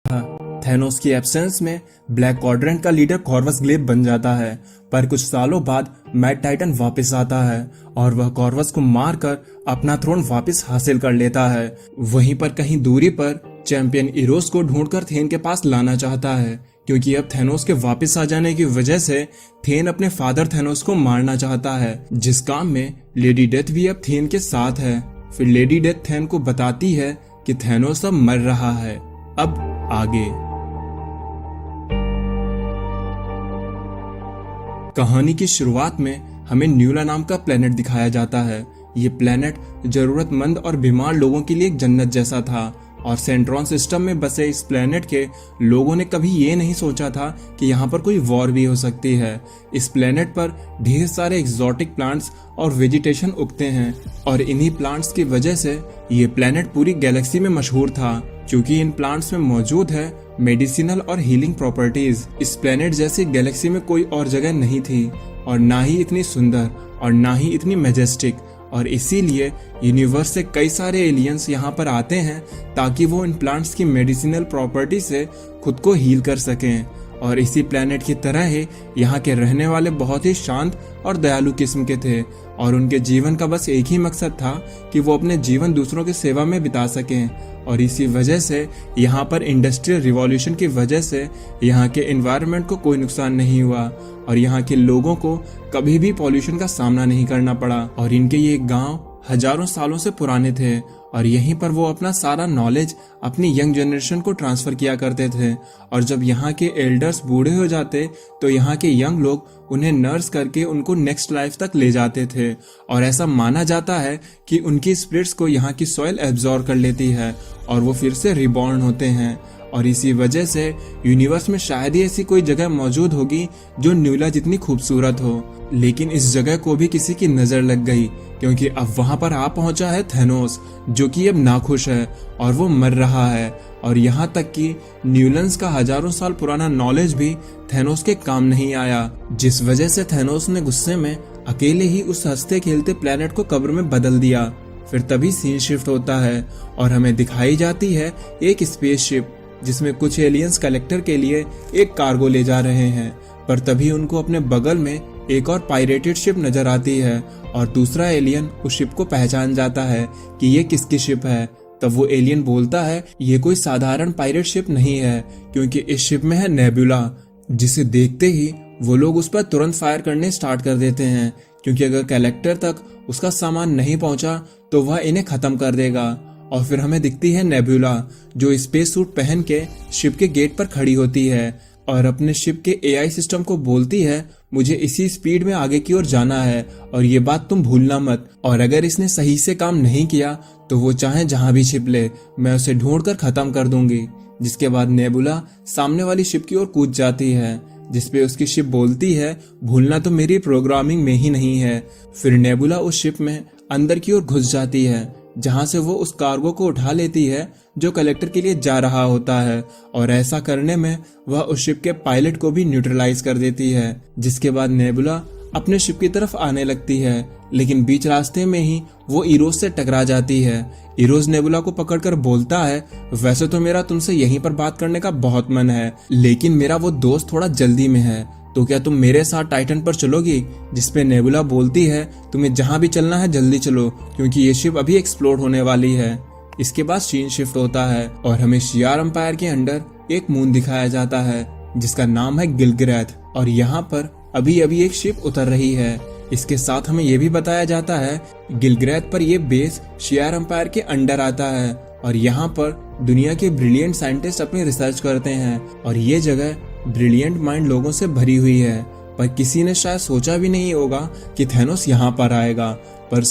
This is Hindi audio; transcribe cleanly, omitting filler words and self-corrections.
थैनोस की एब्सेंस में ब्लैक क्वाड्रेंट का लीडर कॉर्वस ग्लेब बन जाता है। पर कुछ सालों बाद मैड टाइटन वापस आता है और वह कॉर्वस को मारकर अपना थ्रोन वापस हासिल कर लेता है। वहीं पर कहीं दूरी पर चैंपियन इरोस को ढूंढकर थेन के पास लाना चाहता है, क्योंकि अब थैनोस के वापस आ जाने की वजह से थेन अपने फादर थैनोस को मारना चाहता है, जिस काम में लेडी डेथ भी अब थेन के साथ है। फिर लेडी डेथ थेन को बताती है कि थैनोस अब मर रहा है। अब आगे कहानी की शुरुआत में हमें न्यूला नाम का प्लेनेट दिखाया जाता है। ये प्लेनेट जरूरतमंद और बीमार लोगों के लिए एक जन्नत जैसा था और सेंट्रॉन सिस्टम में बसे इस प्लेनेट के लोगों ने कभी ये नहीं सोचा था कि यहाँ पर कोई वॉर भी हो सकती है। इस प्लेनेट पर ढेर सारे एक्सोटिक प्लांट्स और वेजिटेशन उगते हैं और इन्हीं प्लांट्स की वजह से ये प्लेनेट पूरी गैलेक्सी में मशहूर था, क्योंकि इन प्लांट्स में मौजूद है मेडिसिनल और हीलिंग प्रॉपर्टीज। इस प्लेनेट जैसी गैलेक्सी में कोई और जगह नहीं थी और ना ही इतनी सुंदर और ना ही इतनी मैजेस्टिक, और इसीलिए यूनिवर्स से कई सारे एलियंस यहाँ पर आते हैं ताकि वो इन प्लांट्स की मेडिसिनल प्रॉपर्टी से खुद को हील कर सकें। और इसी प्लेनेट की तरह ही यहाँ के रहने वाले बहुत ही शांत और दयालु किस्म के थे और उनके जीवन का बस एक ही मकसद था कि वो अपने जीवन दूसरों की सेवा में बिता सकें। और इसी वजह से यहाँ पर इंडस्ट्रियल रिवॉल्यूशन की वजह से यहाँ के एनवायरनमेंट को कोई नुकसान नहीं हुआ और यहाँ के लोगों को कभी भी पॉल्यूशन का सामना नहीं करना पड़ा। और इनके ये गांव हजारों सालों से पुराने थे और यहीं पर वो अपना सारा नॉलेज अपनी यंग जनरेशन को ट्रांसफर किया करते थे। और जब यहाँ के एल्डर्स बूढ़े हो जाते तो यहाँ के यंग लोग उन्हें नर्स करके उनको नेक्स्ट लाइफ तक ले जाते थे और ऐसा माना जाता है कि उनकी स्पिरिट्स को यहाँ की सॉइल एब्जॉर्ब कर लेती है और वो फिर से रिबॉर्न होते हैं। और इसी वजह से यूनिवर्स में शायद ही ऐसी कोई जगह मौजूद होगी जो न्यूला जितनी खूबसूरत हो। लेकिन इस जगह को भी किसी की नजर लग गई, क्योंकि अब वहां पर आ पहुंचा है थैनोस, जो कि अब नाखुश है और वो मर रहा है। और यहाँ तक कि न्यूलन्स का हजारों साल पुराना नॉलेज भी थैनोस के काम नहीं आया, जिस वजह से थैनोस ने गुस्से में अकेले ही उस हंसते खेलते प्लेनेट को कब्र में बदल दिया। फिर तभी सीन शिफ्ट होता है और हमें दिखाई जाती है एक स्पेसशिप जिसमें कुछ एलियंस कलेक्टर के लिए एक कार्गो ले जा रहे हैं। पर तभी उनको अपने बगल में एक और पायरेटेड शिप नजर आती है और दूसरा एलियन उस शिप को पहचान जाता है कि ये किसकी शिप है। तब वो एलियन बोलता है ये कोई साधारण पायरेट शिप नहीं है, क्योंकि इस शिप में है नेबुला, जिसे देखते ही वो लोग उस पर तुरंत फायर करने स्टार्ट कर देते हैं, क्योंकि अगर कलेक्टर तक उसका सामान नहीं पहुंचा तो वह इन्हें खत्म कर देगा। और फिर हमें दिखती है नेबुला, जो स्पेस सूट पहन के शिप के गेट पर खड़ी होती है और अपने शिप के एआई सिस्टम को बोलती है मुझे इसी स्पीड में आगे की ओर जाना है और ये बात तुम भूलना मत। और अगर इसने सही से काम नहीं किया तो वो चाहे जहां भी छिप ले, मैं उसे ढूंढकर खत्म कर दूंगी। जिसके बाद नेबुला सामने वाली शिप की ओर कूद जाती है, जिसपे उसकी शिप बोलती है भूलना तो मेरी प्रोग्रामिंग में ही नहीं है। फिर नेबुला उस शिप में अंदर की ओर घुस जाती है, जहां से वो उस कार्गो को उठा लेती है जो कलेक्टर के लिए जा रहा होता है, और ऐसा करने में वह उस शिप के पायलट को भी न्यूट्रलाइज कर देती है। जिसके बाद नेबुला अपने शिप की तरफ आने लगती है, लेकिन बीच रास्ते में ही वो इरोज से टकरा जाती है। इरोज नेबुला को पकड़कर बोलता है वैसे तो मेरा तुमसे यहीं पर बात करने का बहुत मन है, लेकिन मेरा वो दोस्त थोड़ा जल्दी में है, तो क्या तुम मेरे साथ टाइटन पर चलोगी? जिसपे नेबुला बोलती है तुम्हें जहां भी चलना है जल्दी चलो, क्योंकि ये शिप अभी एक्सप्लोड होने वाली है। इसके बाद सीन शिफ्ट होता है और हमें शियार एम्पायर के अंडर एक मून दिखाया जाता है जिसका नाम है गिलग्रैथ, और यहाँ पर अभी अभी एक शिप उतर रही है। इसके साथ हमें यह भी बताया जाता है गिलग्रैथ पर यह बेस शियार एम्पायर के अंडर आता है और यहाँ पर दुनिया के ब्रिलियंट साइंटिस्ट अपनी रिसर्च करते हैं और ये जगह ब्रिलियंट माइंड लोगों से भरी हुई है। पर किसी ने शायद सोचा भी नहीं होगा कि थैनोस यहाँ पर आएगा। पर